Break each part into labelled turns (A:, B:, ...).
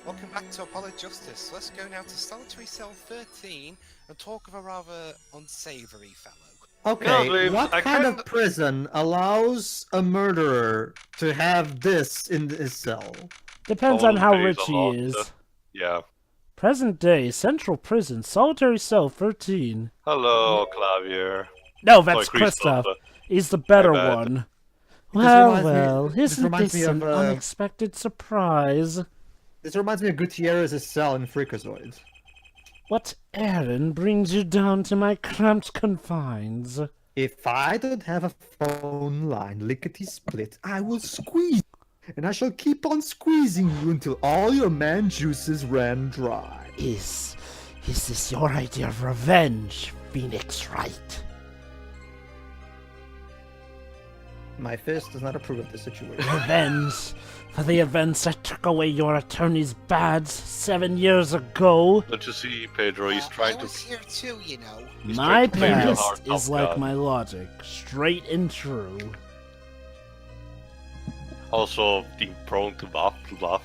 A: Welcome back to Apollo Justice. Let's go now to Solitary Cell 13 and talk of a rather unsavory fellow.
B: Okay, what kind of prison allows a murderer to have this in his cell?
C: Depends on how rich he is.
D: Yeah.
C: Present day, Central Prison, Solitary Cell 13.
D: Hello, Clavier.
C: No, that's
D: Sorry,
C: Kristoph.
D: Kristoph.
C: He's the better
D: My bad.
C: one.
B: This
C: Well,
B: reminds me-
C: isn't
B: reminds
C: this
B: me
C: an
B: of,
C: unexpected surprise?
B: This reminds me of Gutierrez's cell in Freakazoid.
C: What errand brings you down to my cramped confines?
B: If I don't have a phone line lickety-split, I will squeeze, and I shall keep on squeezing you until all your man juices ran dry.
C: Is this your idea of revenge, Phoenix Wright?
B: My fist does not approve of this situation.
C: Revenge for the events that took away your attorney's badge 7 years ago?
D: Don't you see, Pedro? He's trying
A: I
D: to.
A: was here too, you know.
D: He's
C: My
D: trying to play real
C: past
D: hard
C: is
D: top
C: like
D: guy.
C: my logic, straight and true.
D: Also, being prone to bluff.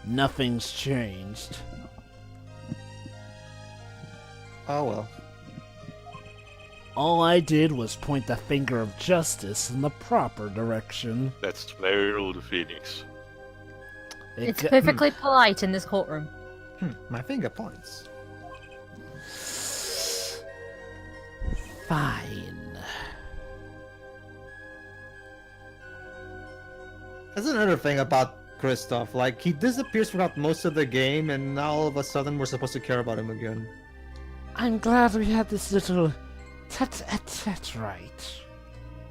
C: Nothing's changed.
B: Oh well.
C: All I did was point the finger of justice in the proper direction.
D: That's very rude, Phoenix.
E: It's perfectly polite in this courtroom.
B: My finger points.
C: Fine.
B: That's another thing about Kristoph. Like, he disappears throughout most of the game, and now all of a sudden we're supposed to care about him again.
C: I'm glad we had this little tete-a-tete right.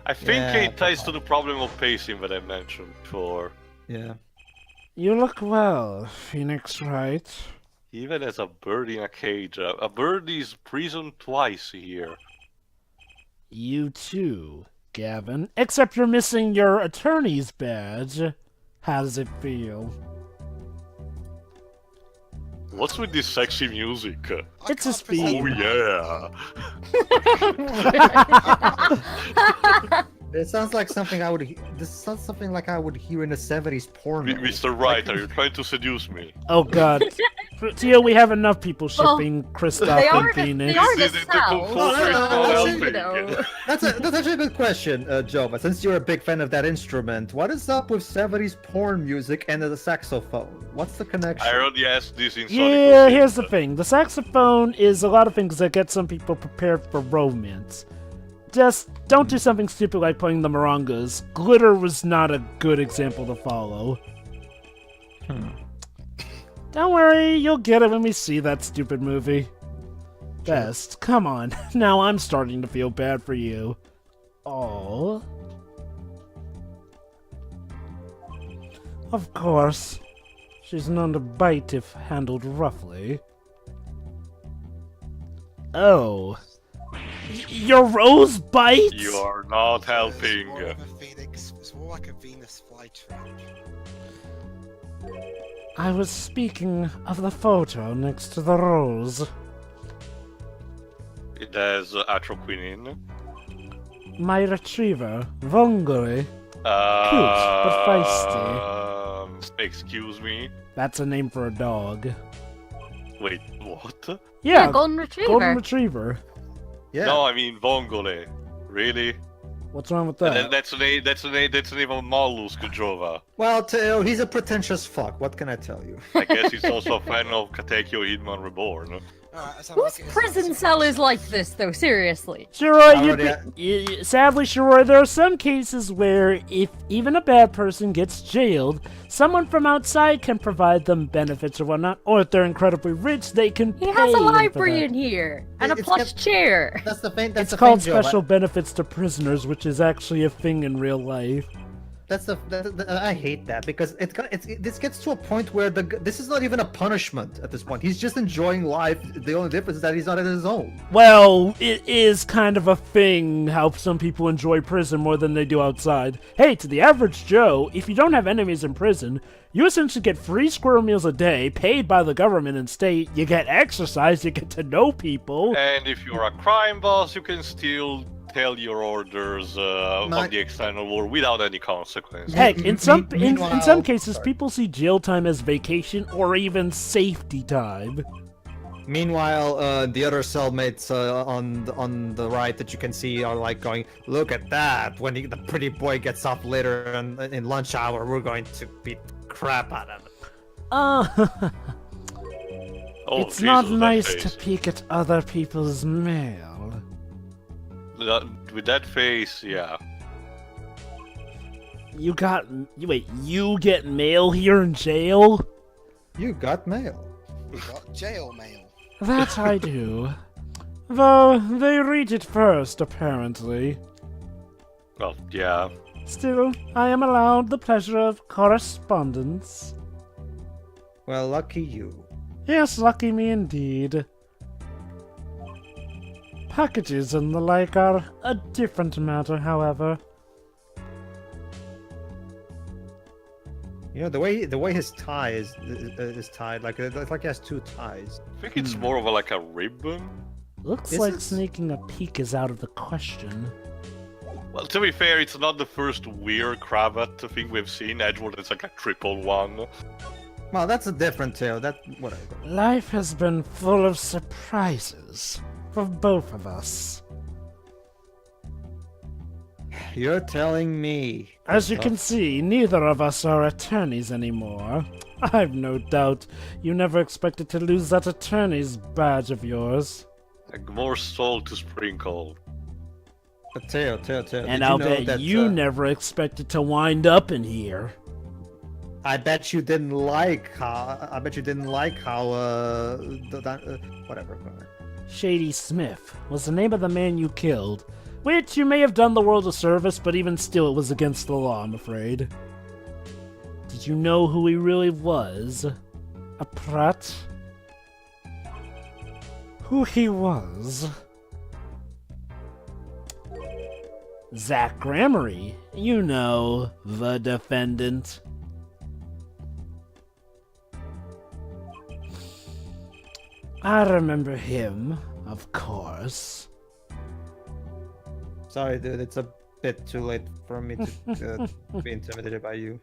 D: I think
B: Yeah,
D: it ties to the problem of pacing that I mentioned before.
B: Yeah.
C: You look well, Phoenix Wright.
D: Even as a bird in a cage, a bird is prisoned twice here.
C: You too, Gavin. Except you're missing your attorney's badge. How does it feel?
D: What's with this sexy music?
C: It's a
A: can't
C: speed.
D: Oh yeah!
B: It sounds like something I would. This sounds something like I would hear in a '70s porn.
D: Mr. Wright, are you trying to seduce me?
C: Oh god. Tio, we have enough people
E: Well,
C: shipping Kristoph
E: they
C: and
E: are
C: Phoenix.
E: they are
D: This
E: the
D: is the
E: cells,
D: compulsory
B: no,
E: so,
B: no,
E: you know.
B: That's actually a good question, Jova. Since you're a big fan of that instrument, what is up with '70s porn music and the saxophone? What's the connection?
D: I already asked this in Sonic
C: Yeah,
D: 06.
C: here's the thing. The saxophone is a lot of things that get some people prepared for romance. Just don't do something stupid like playing the marangas. Glitter was not a good example to follow. Don't worry, you'll get it when we see that stupid movie. Best, come on. Now I'm starting to feel bad for you. Oh. Of course. She's known to bite if handled roughly. Oh. Your rose bites?
D: You are not
A: It's
D: helping.
A: more of a Phoenix. It's more like a Venus flytrap.
C: I was speaking of the photo next to the rose.
D: It has atroquinine.
C: My retriever, Vongole. but feisty.
D: Excuse me.
C: That's a name for a dog.
D: Wait, what?
C: Yeah,
E: Golden Retriever.
C: golden retriever.
B: Yeah.
D: No, I mean Vongole. Really?
C: What's wrong with
D: And
C: that?
D: that's the name. That's the name. That's the name of mollusk, Jova.
B: Well, Teo, he's a pretentious fuck. What can I tell you?
D: I guess he's also a fan of Katekyo Hitman Reborn.
A: Alright, so
E: Whose prison cell is like this, though? Seriously.
C: Shiroi, sadly, Shiroi, there are some cases where if even a bad person gets jailed, someone from outside can provide them benefits or whatnot, or if they're incredibly rich, they can
E: He
C: pay
E: has a
C: them for
E: library
C: that.
E: in here and a
B: It's
E: plush
B: got-
E: chair.
B: That's the thing. That's
C: It's
B: the
C: called
B: thing, Joe.
C: special benefits to prisoners, which is actually a thing in real life.
B: That's I hate that because this gets to a point where this is not even a punishment at this point. He's just enjoying life. The only difference is that he's not in his own.
C: Well, it is kind of a thing how some people enjoy prison more than they do outside. Hey, to the average Joe, if you don't have enemies in prison, you essentially get free squirrel meals a day, paid by the government and state, you get exercise, you get to know people.
D: And if you're a crime boss, you can steal tell your orders of the external war without any consequence.
C: Heck, in some
B: Meanwhile-
C: cases,
B: sorry.
C: people see jail time as vacation or even safety time.
B: Meanwhile, the other cellmates on the right that you can see are like going, "Look at that! When the pretty boy gets up later in lunch hour, we're going to beat the crap out of him."
D: Oh,
C: It's not
D: Jesus, that
C: nice to
D: face.
C: peek at other people's mail.
D: With that face, yeah.
C: You get mail here in jail?
B: You got mail.
A: We got jail mail.
C: That I do. Though they read it first, apparently.
D: Well, yeah.
C: Still, I am allowed the pleasure of correspondence.
B: Well, lucky you.
C: Yes, lucky me indeed. Packages and the like are a different matter, however.
B: You know, the way his tie is tied, like it's like he has two ties.
D: I think it's more of like a ribbon.
C: Looks
B: Is
C: like
B: it?
C: sneaking a peek is out of the question.
D: Well, to be fair, it's not the first weird cravat thing we've seen. Edward, it's like a triple one.
B: Well, that's a different tale. That whatever.
C: Life has been full of surprises for both of us.
B: You're telling me.
C: As you can see, neither of us are attorneys anymore. I've no doubt you never expected to lose that attorney's badge of yours.
D: Like more salt to sprinkle.
B: But Teo.
C: And I'll bet you never expected to wind up in here.
B: I bet you didn't like how. Whatever.
C: Shady Smith was the name of the man you killed, which you may have done the world a service, but even still it was against the law, I'm afraid. Did you know who he really was? A prat? Who he was? Zak Gramarye, you know, the defendant. I remember him, of course.
B: Sorry, dude. It's a bit too late for me to be intimidated by you.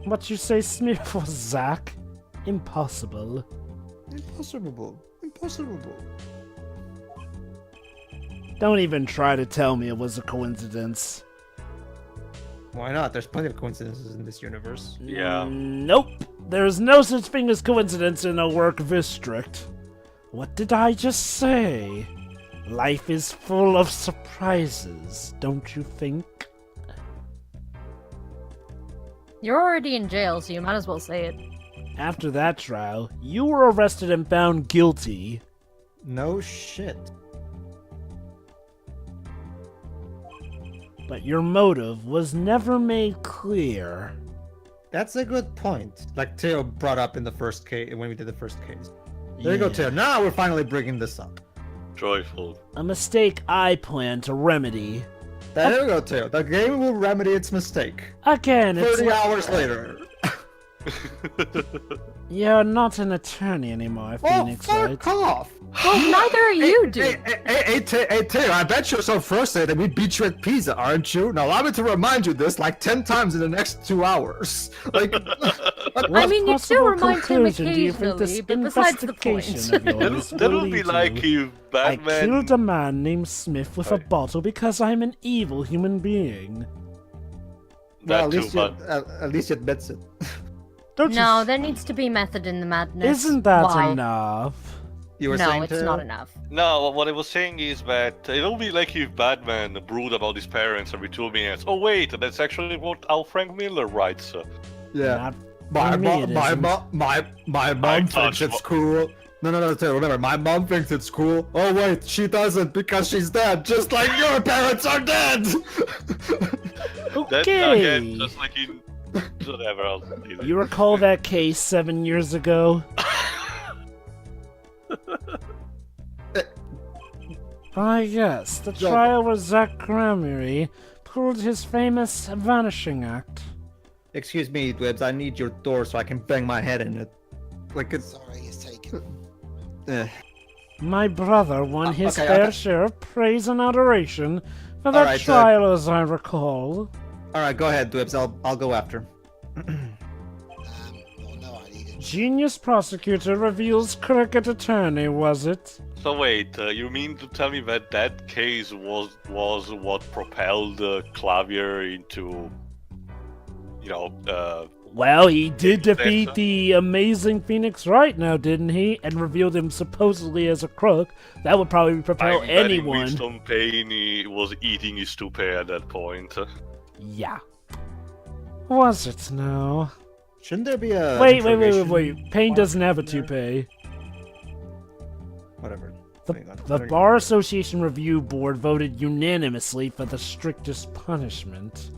C: But you say Smith was Zak? Impossible.
B: Impossible.
C: Don't even try to tell me it was a coincidence.
B: Why not? There's plenty of coincidences in this universe.
D: Yeah.
C: Nope. There's no such thing as coincidence in a work district. What did I just say? Life is full of surprises, don't you think?
E: You're already in jail, so you might as well say it.
C: After that trial, you were arrested and found guilty.
B: No shit.
C: But your motive was never made clear.
B: That's a good point. Like Teo brought up in the first case when we did the first case. There you go,
C: Yeah.
B: Teo. Now we're finally bringing this up.
D: Joyful.
C: A mistake I plan to remedy.
B: There you go, Teo. The game will remedy its mistake.
C: Again, it's
B: 30 hours later.
C: You're not an attorney anymore,
B: Oh,
C: Phoenix, right?
B: fuck off!
E: Well, neither are you, dude.
B: Hey, Teo, I bet you're so frustrated that we beat you at pizza, aren't you? Now allow me to remind you this like 10 times in the next 2 hours. Like,
E: I mean, you do
C: possible
E: remind him
C: conclusion do you think
E: occasionally,
C: this
E: but besides the
C: investigation
E: point.
C: of yours
D: That
C: will
D: would be
C: lead
D: like
C: to?
D: you,
C: I
D: Batman.
C: killed a man named Smith with a bottle because I'm an evil human being.
B: well,
D: That too, but
B: at least you admits it.
C: Don't you
E: No, there needs to be method in the madness.
C: Isn't that
E: Why?
C: enough?
B: You were
E: No,
B: saying,
E: it's
B: Teo?
E: not enough.
D: no, what I was saying is that it'll be like if Batman brood about his parents every 2 minutes. Oh wait, that's actually what Al Frank Miller writes.
B: Yeah.
C: Not
B: My
C: for me,
B: mom,
C: it
B: my
C: isn't.
B: mom, my mom
D: I
B: thinks
D: thought
B: it's
D: so.
B: cool. No, Teo, remember, my mom thinks it's cool. Oh wait, she doesn't because she's dead, just like your parents are dead.
D: That
C: Okay.
D: again, just like in whatever else.
C: You recall that case 7 years ago? Ah, yes, the
B: Joe.
C: trial where Zak Gramarye pulled his famous vanishing act.
B: Excuse me, Dwibs, I need your door so I can bang my head in it. Like it's.
A: Sorry, it's taken.
B: Eh.
C: My brother won his
B: okay,
C: fair
B: okay.
C: share of praise and adoration for that
B: Alright,
C: trial, as I recall.
B: Alright, go ahead, Dwibs. I'll go after.
A: Well, no, I needed.
C: Genius prosecutor reveals cricket attorney, was it?
D: So wait, you mean to tell me that that case was what propelled Clavier into,
C: Well, he did
D: Yes,
C: defeat
D: sir.
C: the amazing Phoenix Wright now, didn't he? And revealed him supposedly as a crook. That would probably propel
D: I'm betting
C: anyone.
D: Winston Payne was eating his toupee at that point.
C: Yeah. Was it now?
B: Shouldn't there be a
C: Wait.
B: interrogation
C: Payne
B: mark
C: doesn't have a
B: in there?
C: toupee.
B: Whatever. Hang on,
C: The
B: let me-
C: Bar Association Review Board voted unanimously for the strictest punishment.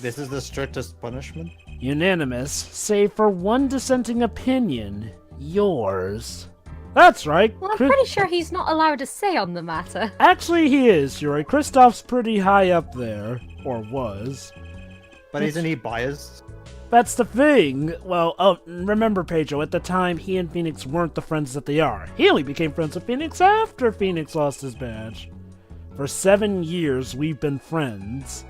B: This is the strictest punishment?
C: Unanimous, save for one dissenting opinion. Yours. That's right.
E: Well, I'm pretty sure he's not allowed to say on the matter.
C: Actually, he is, Yuri. Kristoff's pretty high up there. Or was.
B: But isn't he biased?
C: That's the thing. Well, remember, Pedro, at the time, he and Phoenix weren't the friends that they are. He only became friends with Phoenix after Phoenix lost his badge. For 7 years, we've been friends.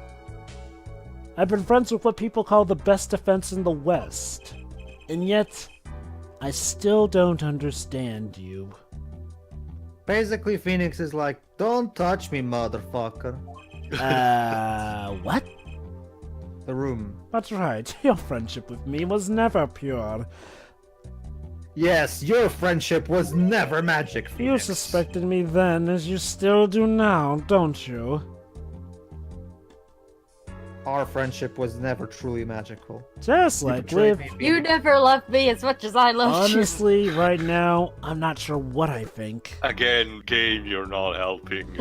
C: I've been friends with what people call the best defense in the West. And yet, I still don't understand you.
B: Basically, Phoenix is like, don't touch me, motherfucker.
C: What?
B: The room.
C: That's right, your friendship with me was never pure.
B: Yes, your friendship was never magic,
C: You
B: Phoenix.
C: suspected me then, as you still do now, don't you?
B: Our friendship was never truly magical.
C: Just
B: You
C: like
B: betrayed
C: with...
B: me,
E: You
B: Phoenix.
E: never loved me as much as I loved you.
C: Honestly, right now, I'm not sure what I think.
D: Again, game, you're not helping.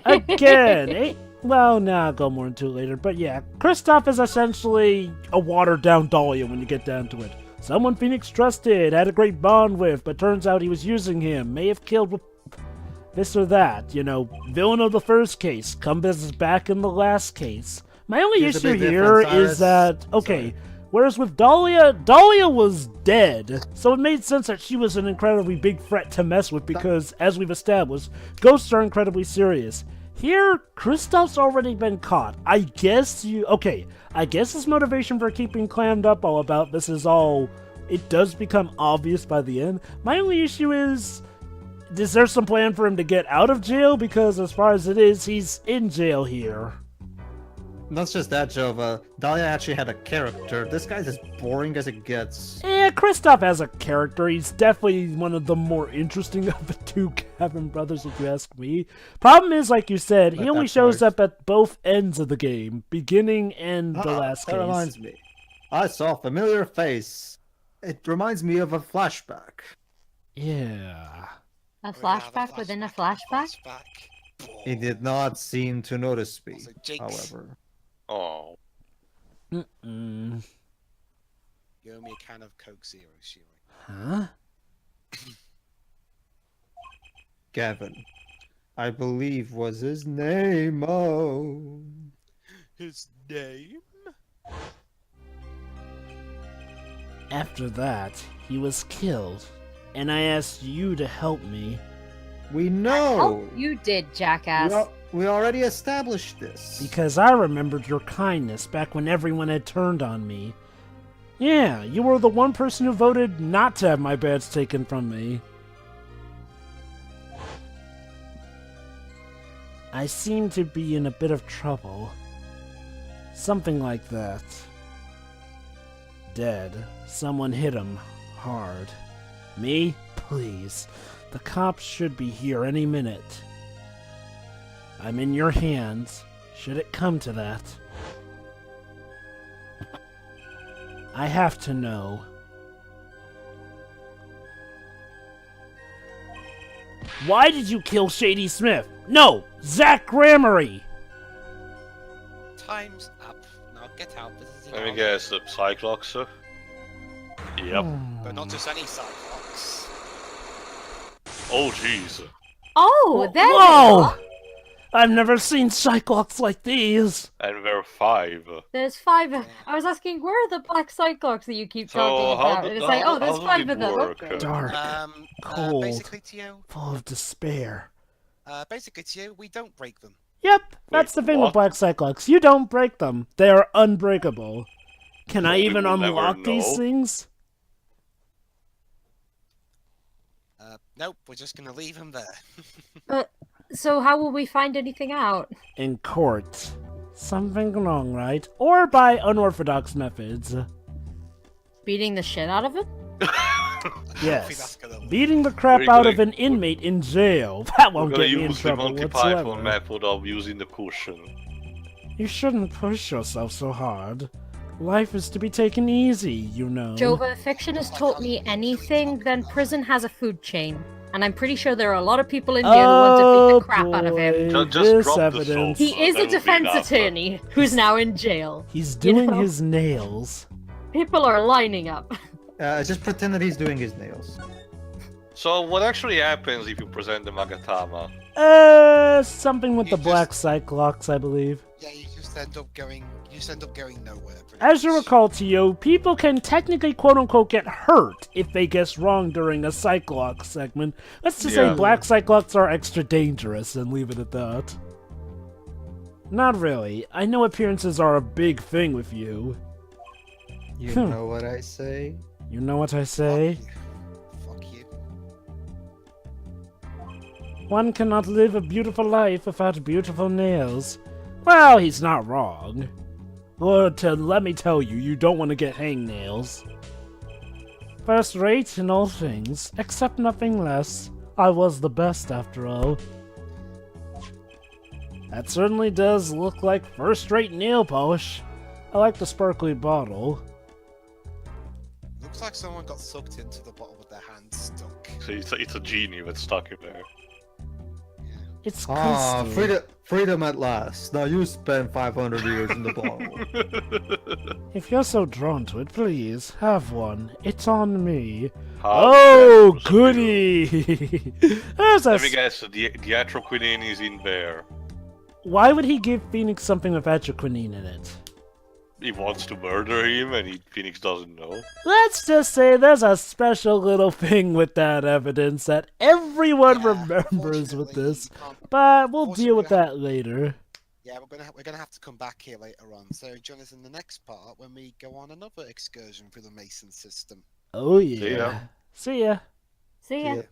C: Again, well, nah, I'll go more into it later, but yeah, Kristoph is essentially a watered-down Dahlia when you get down to it. Someone Phoenix trusted, had a great bond with, but turns out he was using him, may have killed with this or that, villain of the first case, come business back in the last case. My only
B: Here's a
C: issue
B: big
C: here
B: difference,
C: is
B: Cyrus.
C: that, okay,
B: Sorry.
C: whereas with Dahlia was dead, so it made sense that she was an incredibly big threat to mess with because, as we've established, ghosts are incredibly serious. Here, Kristoff's already been caught. I guess his motivation for keeping clammed up all about this is all, it does become obvious by the end. My only issue is there some plan for him to get out of jail? Because as far as it is, he's in jail here.
B: Not just that, Jova. Dahlia actually had a character. This guy's as boring as it gets.
C: Kristoph has a character. He's definitely one of the more interesting of the two Gavin brothers, if you ask me. Problem is, like you said, he
B: Let
C: only
B: that
C: shows
B: work.
C: up at both ends of the game, beginning and the last
B: That
C: case.
B: reminds me. I saw a familiar face. It reminds me of a flashback.
C: Yeah.
E: A flashback within a flashback?
B: He did not seem to notice me,
A: Also, Jake's-
B: however.
D: Oh.
C: Mm-mm.
A: You owe me a can of Coke Zero, Shiri.
C: Huh?
B: Gavin. I believe was his name. Oh.
A: His name?
C: After that, he was killed, and I asked you to help me.
B: We know.
E: Oh, you did, jackass.
B: We already established this.
C: Because I remembered your kindness back when everyone had turned on me. Yeah, you were the one person who voted not to have my badge taken from me. I seem to be in a bit of trouble. Something like that. Dead. Someone hit him. Hard. Me? Please. The cops should be here any minute. I'm in your hands, should it come to that. I have to know. Why did you kill Shady Smith? No! Zak Gramarye!
A: Time's up. Now get out. This is
D: Let me
A: illegal.
D: guess, the Cyclops, sir? Yep.
A: But not just any Cyclops.
D: Oh, jeez.
E: Oh, there
C: Whoa!
E: you are.
C: I've never seen Cyclops like these.
D: And we're 5.
E: There's 5 of... I was asking, where are the black cyclops that you keep
D: So
E: talking
D: how
E: about?
D: do-
E: And it's like,
D: how-
E: oh, there's
D: how does
E: 5
D: it
E: of them.
D: work?
E: Okay.
C: Dark, cold,
A: Basically, Tio,
C: full of despair.
A: we don't break them.
C: Yep, that's the thing with
D: what?
C: Black Cyclops. You don't break them. They are unbreakable. Can I
D: We
C: even
D: will never
C: unlock these
D: know.
C: things?
A: Nope, we're just gonna leave them there.
E: But, so how will we find anything out?
C: In court. Something wrong, right? Or by unorthodox methods.
E: Beating the shit out of it?
A: I don't think
C: Yes.
A: that's gonna work.
C: Beating the crap
D: We're
C: out
D: gonna-
C: of an inmate in jail. That
D: We're
C: won't
D: gonna
C: get me in
D: use the
C: trouble
D: Monty Python
C: whatsoever.
D: method of using the cushion.
C: You shouldn't push yourself so hard. Life is to be taken easy, you know.
E: Jova, if fiction has taught me anything, then prison has a food chain. And I'm pretty sure there are a lot of people in here who want to beat the crap out of him.
C: boy,
D: Just
C: this
D: drop the
C: evidence.
D: soap.
E: He is
D: That
E: a
D: would be
E: defense
D: enough.
E: attorney who's now in jail.
C: He's doing
E: know?
C: his nails.
E: People are lining up.
B: Just pretend that he's doing his nails.
D: So what actually happens if you present the Magatama?
C: Something with
A: You
C: the Black
A: just-
C: Cyclops, I believe.
A: Yeah, you just end up going nowhere. pretty
C: As you
A: much.
C: recall, Tio, people can technically quote-unquote get hurt if they guess wrong during a Cyclops segment. Let's just say
D: Yeah.
C: Black Cyclops are extra dangerous and leave it at that. Not really. I know appearances are a big thing with you.
B: You
C: Hmm.
B: know what I say?
C: You know what I say?
A: Fuck you.
C: One cannot live a beautiful life without beautiful nails. Well, he's not wrong. Let me tell you, you don't want to get hangnails. First rate in all things, except nothing less. I was the best after all. That certainly does look like first-rate nail polish. I like the sparkly bottle.
A: Looks like someone got sucked into the bottle with their hands stuck.
D: So it's a genie that's stuck in there.
C: It's
B: Ah,
C: crystal.
B: freedom at last. Now you spend 500 years in the bottle.
C: If you're so drawn to it, please, have one. It's on me.
D: How
C: Oh,
D: generous of you.
C: goody! There's a...
D: Let me guess, the atroquinine is in there.
C: Why would he give Phoenix something with atroquinine in it?
D: He wants to murder him and Phoenix doesn't know.
C: Let's just say there's a special little thing with that evidence that everyone
A: Yeah,
C: remembers with
A: unfortunately,
C: this,
A: you can't-
C: but we'll deal with
A: unfortunately,
C: that later.
A: Yeah, we're gonna have to come back here later on. So join us in the next part when we go on another excursion through the Mason system.
C: Oh yeah.
D: ya.
C: See ya.
E: See ya.
B: Yeah.